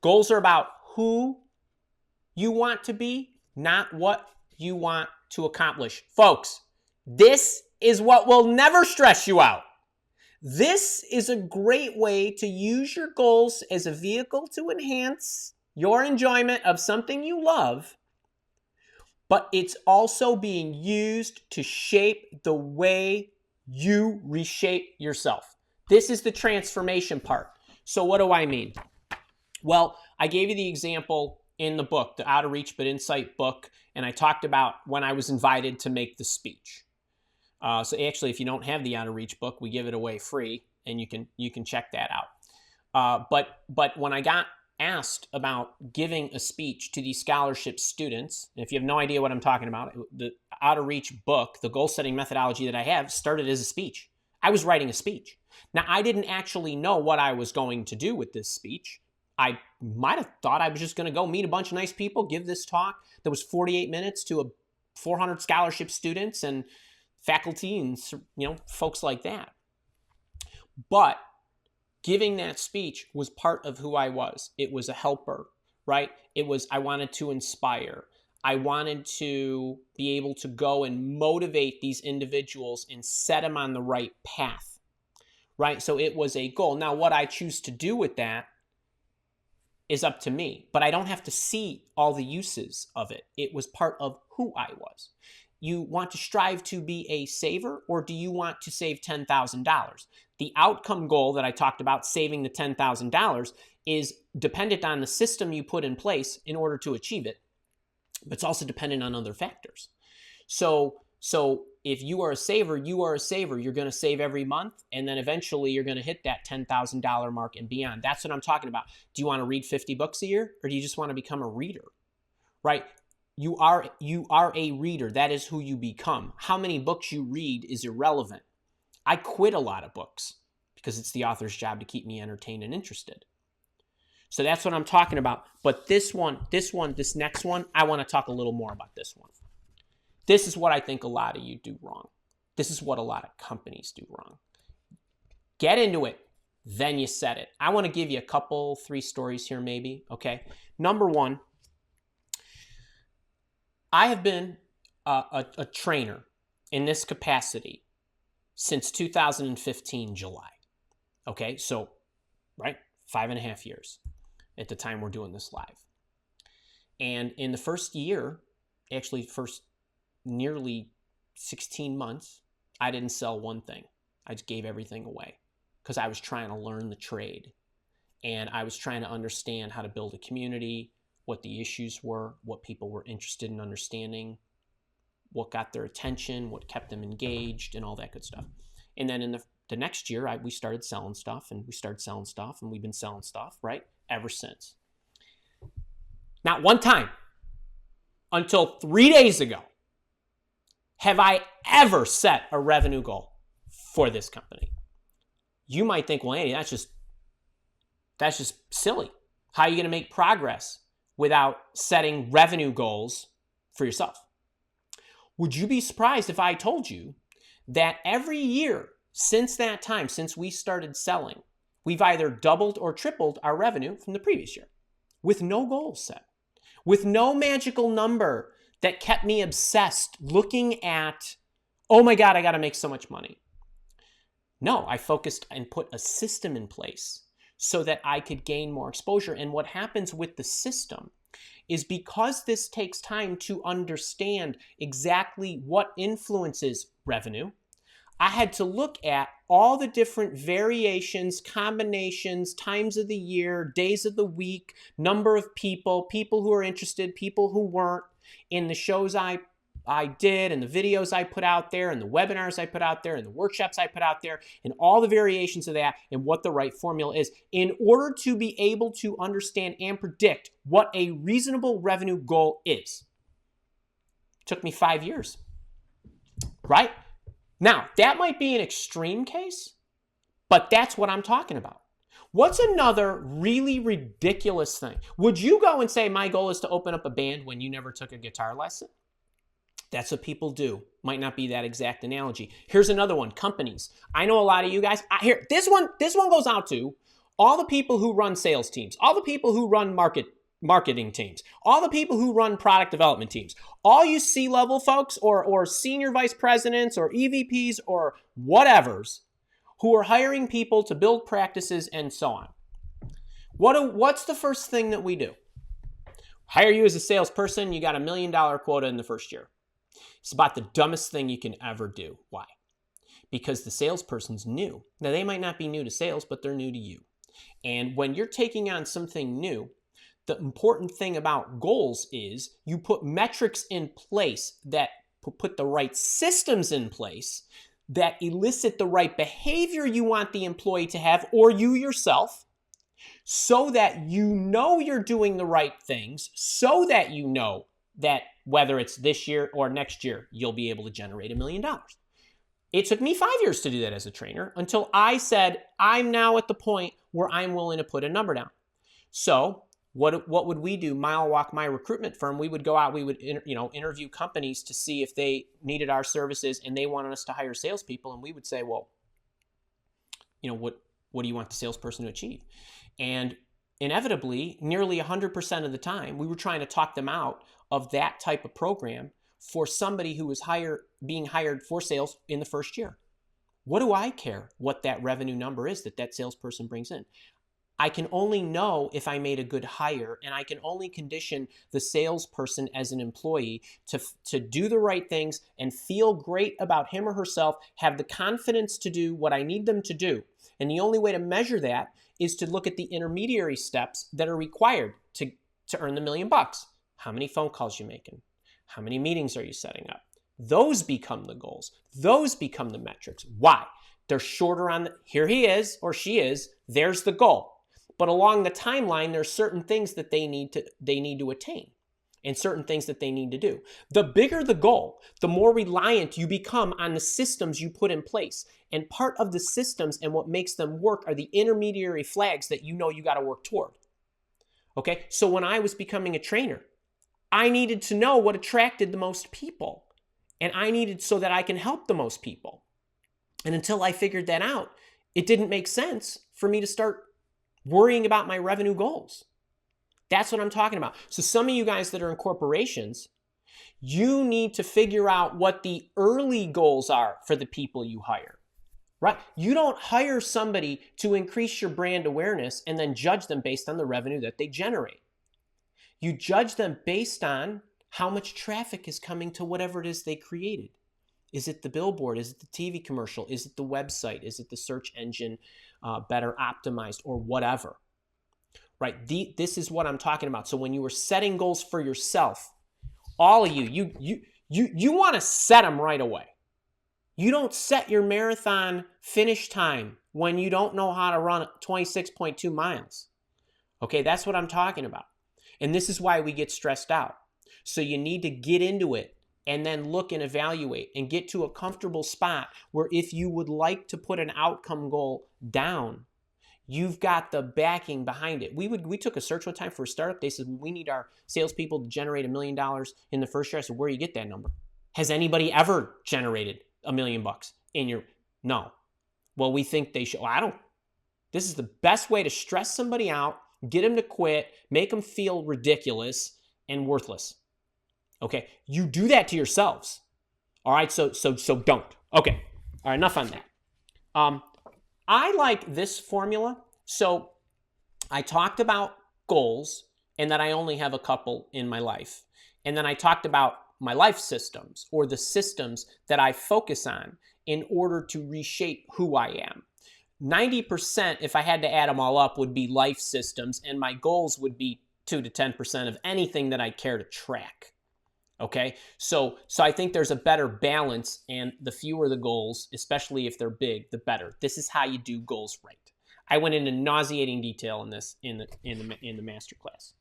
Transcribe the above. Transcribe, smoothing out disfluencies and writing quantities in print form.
Goals are about who you want to be, not what you want to accomplish. Folks, this is what will never stress you out. This is a great way to use your goals as a vehicle to enhance your enjoyment of something you love, but it's also being used to shape the way you reshape yourself. This is the transformation part. So what do I mean? Well, I gave you the example in the book, the Out of Reach But Insight book, and I talked about when I was invited to make the speech. So actually, if you don't have the Out of Reach book, we give it away free, and you can check that out. But when I got asked about giving a speech to these scholarship students, and if you have no idea what I'm talking about, the Out of Reach book, the goal setting methodology that I have, started as a speech. I was writing a speech. Now, I didn't actually know what I was going to do with this speech. I might have thought I was just going to go meet a bunch of nice people, give this talk that was 48 minutes to 400 scholarship students and faculty and folks like that. But giving that speech was part of who I was. It was a helper, right? I wanted to inspire. I wanted to be able to go and motivate these individuals and set them on the right path, right? So it was a goal. Now, what I choose to do with that is up to me, but I don't have to see all the uses of it. It was part of who I was. You want to strive to be a saver, or do you want to save $10,000? The outcome goal that I talked about, saving the $10,000, is dependent on the system you put in place in order to achieve it, but it's also dependent on other factors. So if you are a saver, you are a saver. You're going to save every month, and then eventually you're going to hit that $10,000 mark and beyond. That's what I'm talking about. Do you want to read 50 books a year, or do you just want to become a reader, right? You are a reader. That is who you become. How many books you read is irrelevant. I quit a lot of books because it's the author's job to keep me entertained and interested. So that's what I'm talking about. But this next one, I want to talk a little more about this one. This is what I think a lot of you do wrong. This is what a lot of companies do wrong. Get into it, then you set it. I want to give you a couple, 3 stories here maybe, okay? Number one, I have been a trainer in this capacity since 2015 July. Okay, so, right, 5.5 years at the time we're doing this live. And in the first year, actually first nearly 16 months, I didn't sell one thing. I just gave everything away because I was trying to learn the trade. And I was trying to understand how to build a community, what the issues were, what people were interested in understanding, what got their attention, what kept them engaged, and all that good stuff. And then in the next year, we started selling stuff, and we've been selling stuff, right, ever since. Not one time until 3 days ago have I ever set a revenue goal for this company. You might think, well, Andy, that's just silly. How are you going to make progress without setting revenue goals for yourself? Would you be surprised if I told you that every year since that time, since we started selling, we've either doubled or tripled our revenue from the previous year with no goals set, with no magical number that kept me obsessed looking at, oh my God, I got to make so much money. No, I focused and put a system in place so that I could gain more exposure. And what happens with the system is, because this takes time to understand exactly what influences revenue, I had to look at all the different variations, combinations, times of the year, days of the week, number of people who are interested, people who weren't, in the shows I did, and the videos I put out there, and the webinars I put out there, and the workshops I put out there, and all the variations of that, and what the right formula is in order to be able to understand and predict what a reasonable revenue goal is. It took me 5 years, right? Now, that might be an extreme case, but that's what I'm talking about. What's another really ridiculous thing? Would you go and say, my goal is to open up a band, when you never took a guitar lesson? That's what people do. Might not be that exact analogy. Here's another one, companies. I know a lot of you guys, this one goes out to all the people who run sales teams, all the people who run marketing teams, all the people who run product development teams, all you C-level folks or senior vice presidents or EVPs or whatevers who are hiring people to build practices and so on. What's the first thing that we do? Hire you as a salesperson, you got $1 million quota in the first year. It's about the dumbest thing you can ever do. Why? Because the salesperson's new. Now, they might not be new to sales, but they're new to you. And when you're taking on something new, the important thing about goals is you put metrics in place that put the right systems in place that elicit the right behavior you want the employee to have, or you yourself, so that you know you're doing the right things, so that you know that whether it's this year or next year, you'll be able to generate $1 million. It took me 5 years to do that as a trainer until I said, I'm now at the point where I'm willing to put a number down. So what would we do? Mile Walk, my recruitment firm, we would go out, we would interview companies to see if they needed our services and they wanted us to hire salespeople. And we would say, well, what do you want the salesperson to achieve? And inevitably, nearly 100% of the time, we were trying to talk them out of that type of program for somebody who was being hired for sales in the first year. What do I care what that revenue number is that salesperson brings in? I can only know if I made a good hire, and I can only condition the salesperson as an employee to do the right things and feel great about him or herself, have the confidence to do what I need them to do. And the only way to measure that is to look at the intermediary steps that are required to earn the $1 million. How many phone calls you making? How many meetings are you setting up? Those become the goals. Those become the metrics. Why? They're shorter on here he is or she is, there's the goal. But along the timeline, there's certain things that they need to attain and certain things that they need to do. The bigger the goal, the more reliant you become on the systems you put in place. And part of the systems and what makes them work are the intermediary flags that you got to work toward. Okay, so when I was becoming a trainer, I needed to know what attracted the most people. And I needed so that I can help the most people. And until I figured that out, it didn't make sense for me to start worrying about my revenue goals. That's what I'm talking about. So some of you guys that are in corporations, you need to figure out what the early goals are for the people you hire, right? You don't hire somebody to increase your brand awareness and then judge them based on the revenue that they generate. You judge them based on how much traffic is coming to whatever it is they created. Is it the billboard? Is it the TV commercial? Is it the website? Is it the search engine better optimized or whatever? Right? This is what I'm talking about. So when you were setting goals for yourself, all of you want to set them right away. You don't set your marathon finish time when you don't know how to run 26.2 miles. Okay, that's what I'm talking about. And this is why we get stressed out. So you need to get into it and then look and evaluate and get to a comfortable spot where if you would like to put an outcome goal down, you've got the backing behind it. We took a search one time for a startup. They said, we need our salespeople to generate $1 million in the first year. I said, where do you get that number? Has anybody ever generated $1 million in your, no. Well, we think they should. Well, this is the best way to stress somebody out, get them to quit, make them feel ridiculous and worthless. Okay, you do that to yourselves. All right, so don't. Okay, all right, enough on that. I like this formula. So I talked about goals and that I only have a couple in my life. And then I talked about my life systems or the systems that I focus on in order to reshape who I am. 90%, if I had to add them all up, would be life systems, and my goals would be 2 to 10% of anything that I care to track. Okay, so I think there's a better balance, and the fewer the goals, especially if they're big, the better. This is how you do goals right. I went into nauseating detail in this in the masterclass.